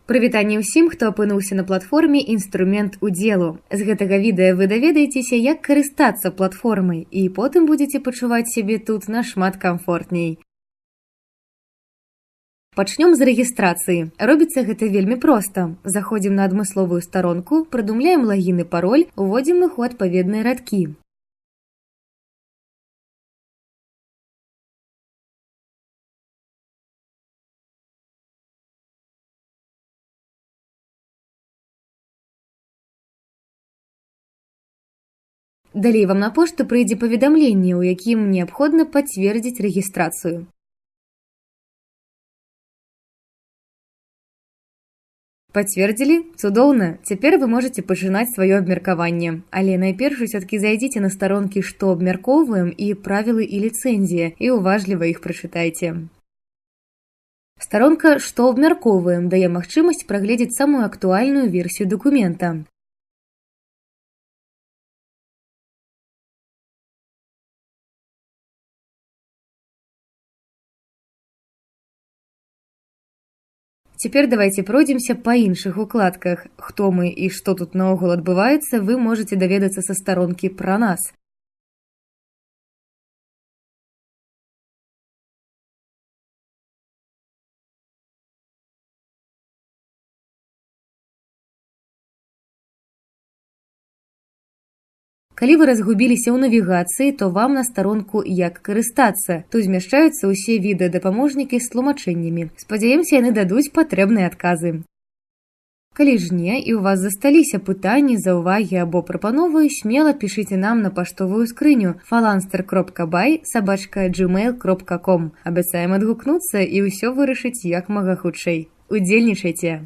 Прывітанне ўсім, хто апынуўся на платформе «Інструмент удзелу». З гэтага відэа вы даведаецеся, як карыстацца платформай, і потым будзеце пачуваць сябе тут нашмат камфортней. Пачнём з рэгістрацыі. Робіцца гэта вельмі проста. Заходзім на адмысловую старонку, прыдумляем лагін і пароль, уводзім іх у адпаведныя радкі. Далей вам на пошту прыйдзе паведамленне, у якім неабходна пацвердзіць рэгістрацыю. Пацвердзілі? Цудоўна! Цяпер вы можаце пачынаць сваё абмеркаванне. Але найперш усё-ткі зайдзіце на старонкі «Што абмяркоўваем» і «Правілы і ліцэнзія» і уважліва іх прачытайце. Старонка «Што абмяркоўваем» дае магчымасць прагледзець самую актуальную версію дакумента. Цяпер давайце пройдземся па іншых укладках. Хто мы і што тут наогул адбываецца, вы можаце даведацца са старонкі пра нас. Калі вы разгубіліся ў навігацыі, то вам на старонку «Як карыстацца». Тут змяшчаюцца ўсе відэадапаможнікі з тлумачэннямі. Спадзяёмся, яны дадуць патрэбныя адказы. Калі ж не, і ў вас засталіся пытанні, заўвагі або прапановы, смела пішыце нам на паштовую скрыню falanster.by@gmail.com. Абяцаем адгукнуцца і ўсё вырашыць як мага хутчэй. Удзельнічайце!